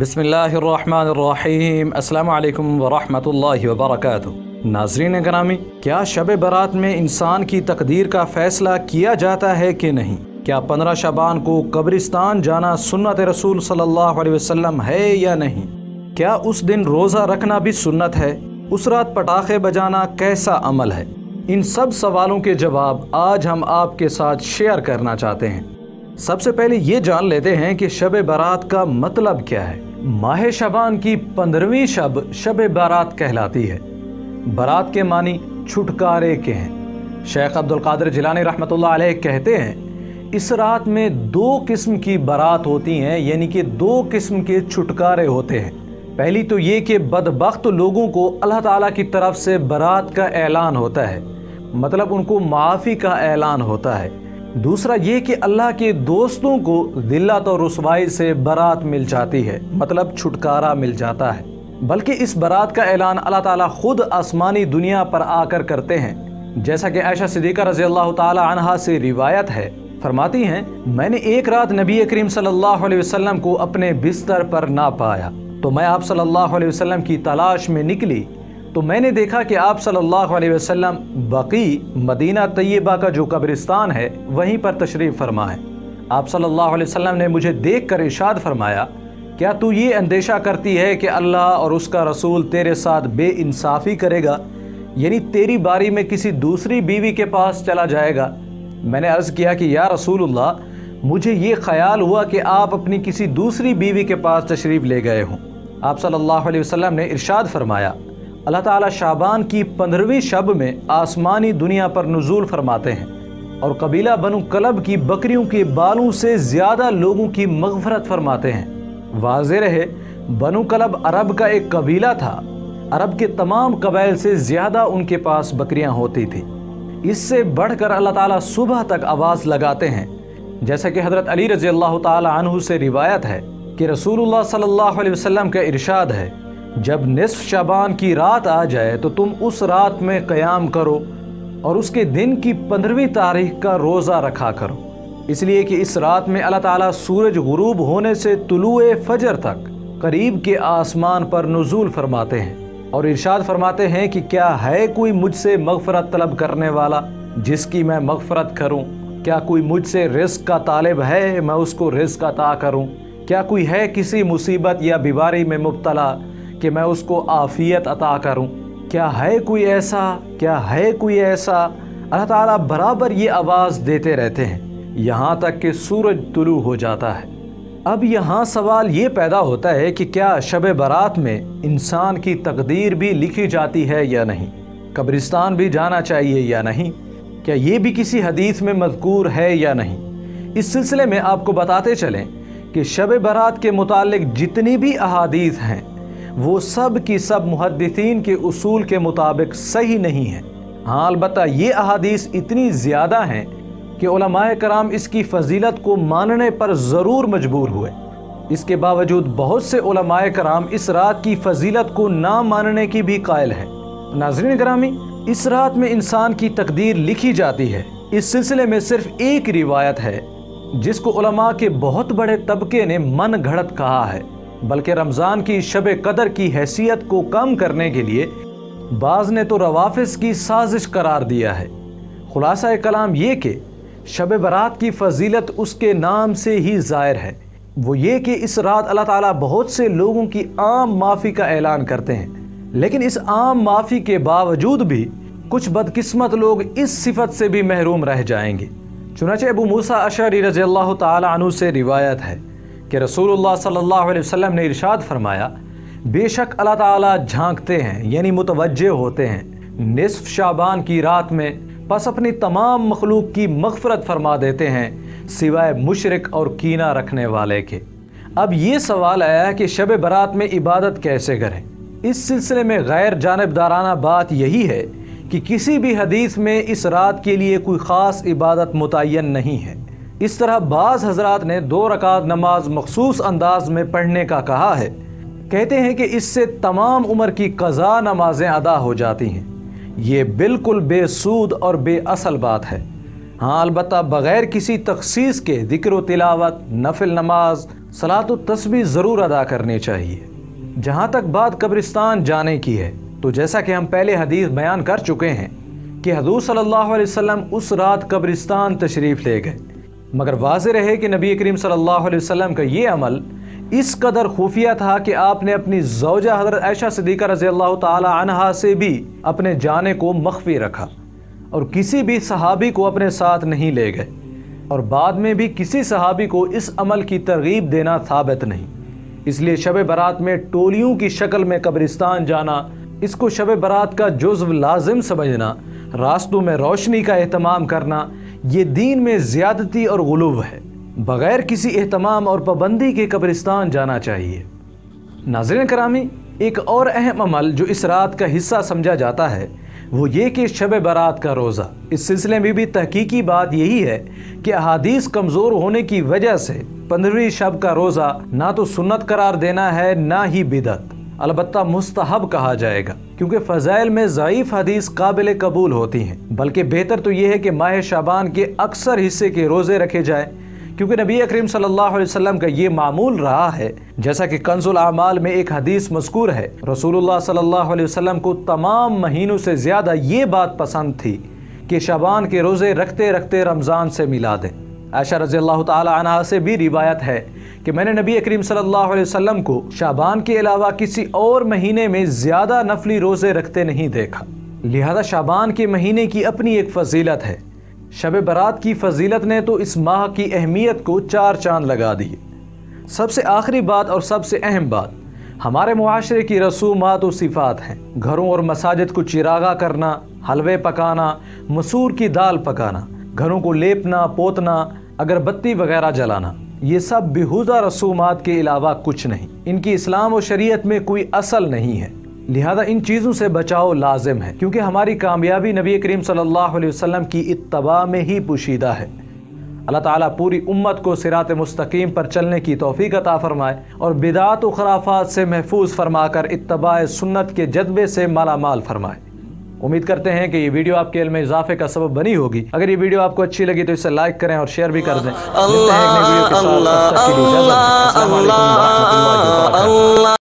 बिस्मिल्लाहिर्रहमानिर्रहीम। अस्सलामु अलैकुम वरहमतुल्लाहि वबरकातुहू। नाज़रीन ग्रामी, क्या शब बारात में इंसान की तकदीर का फ़ैसला किया जाता है कि नहीं? क्या 15 शबान को कब्रिस्तान जाना सुन्नत रसूल सल्लल्लाहु अलैहि वसल्लम है या नहीं? क्या उस दिन रोज़ा रखना भी सुन्नत है? उस रात पटाखे बजाना कैसा अमल है? इन सब सवालों के जवाब आज हम आपके साथ शेयर करना चाहते हैं। सबसे पहले ये जान लेते हैं कि शब बारात का मतलब क्या है। माह शबान की 15वीं शब बारात कहलाती है। बारात के मानी छुटकारे के हैं। शेख अब्दुल कादिर जिलानी रहमतुल्लाह अलैह कहते हैं, इस रात में 2 किस्म की बारात होती हैं, यानी कि 2 किस्म के छुटकारे होते हैं। पहली तो ये कि बदबख्त लोगों को अल्लाह ताला की तरफ से बारात का ऐलान होता है, मतलब उनको माफ़ी का ऐलान होता है। दूसरा ये कि अल्लाह के दोस्तों को दिल्लत और रुसवाई से बारात मिल जाती है, मतलब छुटकारा मिल जाता है। बल्कि इस बारात का ऐलान अल्लाह ताला खुद आसमानी दुनिया पर आकर करते हैं। जैसा कि आयशा सिद्दीक़ा रज़ी अल्लाह ताला अन्हा से रिवायत है, फरमाती हैं, मैंने एक रात नबी करीम सल्लल्लाहु अलैहि वसल्लम को अपने बिस्तर पर ना पाया, तो मैं आप सल्लल्लाहु अलैहि वसल्लम की तलाश में निकली तो मैंने देखा कि आप सल्लल्लाहु अलैहि वसल्लम बकी मदीना तैयबा का जो कब्रिस्तान है वहीं पर तशरीफ़ फरमा है। आप सल्लल्लाहु अलैहि वसल्लम ने मुझे देखकर इरशाद फरमाया, क्या तू ये अंदेशा करती है कि अल्लाह और उसका रसूल तेरे साथ बेइंसाफ़ी करेगा, यानी तेरी बारी में किसी दूसरी बीवी के पास चला जाएगा? मैंने अर्ज़ किया कि या रसूलुल्लाह, मुझे ये ख्याल हुआ कि आप अपनी किसी दूसरी बीवी के पास तशरीफ़ ले गए हों। आप सल्लल्लाहु अलैहि वसल्लम ने इरशाद फरमाया, अल्लाह ताला शाबान की 15वीं शब में आसमानी दुनिया पर नुज़ूल फरमाते हैं और कबीला बनु कलब की बकरियों के बालों से ज़्यादा लोगों की मग़फ़रत फरमाते हैं। वाज़ेह रहे, बनु कलब अरब का एक कबीला था। अरब के तमाम कबाइल से ज़्यादा उनके पास बकरियां होती थी। इससे बढ़कर अल्लाह ताला सुबह तक आवाज़ लगाते हैं। जैसा कि हज़रत अली रज़ी अल्लाह ताला अन्हु से रिवायत है कि रसूलुल्लाह सल्लल्लाहु अलैहि वसल्लम का इरशाद है, जब निस्फ शबान की रात आ जाए तो तुम उस रात में क़याम करो और उसके दिन की 15वीं तारीख का रोज़ा रखा करो, इसलिए कि इस रात में अल्लाह ताला सूरज गुरूब होने से तुलुए फजर तक करीब के आसमान पर नुज़ूल फरमाते हैं और इरशाद फरमाते हैं कि क्या है कोई मुझसे मग़फ़रत तलब करने वाला जिसकी मैं मग़फ़रत करूं? क्या कोई मुझसे रिज़्क़ का तालिब है, मैं उसको रिज़्क़ अता करूं? क्या कोई है किसी मुसीबत या बीमारी में मुब्तला कि मैं उसको आफ़ियत अता करूं? क्या है कोई ऐसा, क्या है कोई ऐसा? अल्लाह ताला बराबर ये आवाज़ देते रहते हैं यहाँ तक कि सूरज तुलू हो जाता है। अब यहाँ सवाल ये पैदा होता है कि क्या शब बारात में इंसान की तकदीर भी लिखी जाती है या नहीं? कब्रिस्तान भी जाना चाहिए या नहीं? क्या ये भी किसी हदीस में मज़कूर है या नहीं? इस सिलसिले में आपको बताते चलें कि शब बारात के मुतालिक जितनी भी अहादीस हैं वो सब की सब मुहद्दिसीन के उसूल के मुताबिक सही नहीं है। हाँ, अलबत्ता ये अहादीस इतनी ज़्यादा हैं कि उलमाए कराम इसकी फ़जीलत को मानने पर ज़रूर मजबूर हुए। इसके बावजूद बहुत से उलमाए कराम इस रात की फ़जीलत को ना मानने की भी कायल हैं। नाज़रीन गिरामी, इस रात में इंसान की तकदीर लिखी जाती है। इस सिलसिले में सिर्फ एक रिवायत है जिसको उलमा के बहुत बड़े तबके ने मन घड़त कहा है, बल्कि रमज़ान की शब कदर की हैसियत को कम करने के लिए बाज़ ने तो रवाफ़िज़ की साजिश करार दिया है। खुलासा कलाम ये कि शब बारात की फ़जीलत उसके नाम से ही ज़ाहिर है। वो ये कि इस रात अल्लाह ताला बहुत से लोगों की आम माफ़ी का ऐलान करते हैं, लेकिन इस आम माफ़ी के बावजूद भी कुछ बदकिस्मत लोग इस सिफत से भी महरूम रह जाएंगे। चुनांचे अबू मूसा अशअरी रज़ी अल्लाह ताला अन्हु से रिवायत है कि रसूलुल्लाह सल्लल्लाहु अलैहि वसल्लम ने इरशाद फरमाया, बेशक अल्लाह ताला झांकते हैं, यानी मुतवज्जे होते हैं निस्फ शाबान की रात में, बस अपनी तमाम मखलूक की मग़फ़रत फरमा देते हैं सिवाय मुशरिक और कीना रखने वाले के। अब ये सवाल आया है कि शब बारात में इबादत कैसे करें। इस सिलसिले में गैर जानिबदाराना बात यही है कि किसी भी हदीस में इस रात के लिए कोई ख़ास इबादत मुतय्यन नहीं है। इस तरह बाज़ हज़रात ने 2 रकात नमाज मखसूस अंदाज में पढ़ने का कहा है। कहते हैं कि इससे तमाम उम्र की क़ज़ा नमाजें अदा हो जाती हैं। ये बिल्कुल बेसूद और बेअसल बात है। हाँ, अलबत्ता बग़ैर किसी तख़सीस के ज़िक्र व तिलावत, नफिल नमाज, सलात व तस्बीह ज़रूर अदा करनी चाहिए। जहाँ तक बात कब्रिस्तान जाने की है, तो जैसा कि हम पहले हदीस बयान कर चुके हैं कि हुज़ूर सल्लल्लाहु अलैहि वसल्लम उस रात कब्रिस्तान तशरीफ़ ले गए, मगर वाज़ेह रहे कि नबी करीम सल्लल्लाहु अलैहि वसल्लम का ये अमल इस कदर खुफिया था कि आपने अपनी ज़ौजा हज़रत आयशा सिद्दीक़ा रज़ियल्लाहु ताला अन्हा से भी अपने जाने को मख्फी रखा और किसी भी सहाबी को अपने साथ नहीं ले गए, और बाद में भी किसी सहाबी को इस अमल की तरगीब देना साबित नहीं। इसलिए शब बरात में टोलियों की शक्ल में कब्रिस्तान जाना, इसको शब बरात का जुज़्व लाजिम समझना, रास्तों में रोशनी का एहतमाम करना, ये दीन में ज़्यादती और गुलूव है। बग़ैर किसी एहतमाम और पाबंदी के कब्रिस्तान जाना चाहिए। नाज़रीन करामी, एक और अहम अमल जो इस रात का हिस्सा समझा जाता है वो ये कि शब बरात का रोज़ा। इस सिलसिले में भी तहकीकी बात यही है कि अहादीस कमज़ोर होने की वजह से 15वीं शब का रोज़ा ना तो सुन्नत करार देना है ना ही बिदअत, अलबत्ता मुस्तहब कहा जाएगा, क्योंकि फ़ज़ाइल में ज़ईफ़ हदीस काबिल कबूल होती हैं। बल्कि बेहतर तो ये है कि माह शाबान के अक्सर हिस्से के रोज़े रखे जाए, क्योंकि नबी अकरीम सल्लल्लाहु अलैहि वसल्लम का ये मामूल रहा है। जैसा कि कंजुल आमाल में एक हदीस मज़कूर है, रसूलुल्लाह सल्लल्लाहु अलैहि वसल्लम को तमाम महीनों से ज़्यादा ये बात पसंद थी कि शाबान के रोज़े रखते रखते रमज़ान से मिला दें। आयशा रज़ियल्लाहु ताला अन्हा से भी रिवायत है कि मैंने नबी करीम सल्लल्लाहु अलैहि वसल्लम को शाबान के अलावा किसी और महीने में ज़्यादा नफली रोज़े रखते नहीं देखा। लिहाजा शाबान के महीने की अपनी एक फ़जीलत है। शब बरात की फ़जीलत ने तो इस माह की अहमियत को 4 चांद लगा दिए। सबसे आखिरी बात और सबसे अहम बात हमारे मुआशरे की रसूमात और सिफ़ात हैं। घरों और मसाजिद को चिरागा करना, हलवे पकाना, मसूर की दाल पकाना, घरों को लेपना पोतना, अगरबत्ती वगैरह जलाना, ये सब बेहुदा रसूमात के अलावा कुछ नहीं। इनकी इस्लाम और शरीयत में कोई असल नहीं है। लिहाजा इन चीज़ों से बचाव लाजिम है, क्योंकि हमारी कामयाबी नबी करीम सल्लल्लाहु अलैहि वसल्लम की इत्तबा में ही पोशीदा है। अल्लाह ताला पूरी उम्मत को सिरात मुस्तकीम पर चलने की तौफीक अता फरमाए और बिदात और खराफात से महफूज फरमाकर इत्तबाए सुन्नत के जज्बे से माला माल फरमाए। उम्मीद करते हैं कि ये वीडियो आपके इल्म में इजाफे का सबब बनी होगी। अगर ये वीडियो आपको अच्छी लगी तो इसे लाइक करें और शेयर भी कर दें। मिलते हैं एक नई वीडियो के साथ, तब तक के लिए इजाज़त। अस्सलाम वालेकुम व रहमतुल्लाहि व बरकातुहू।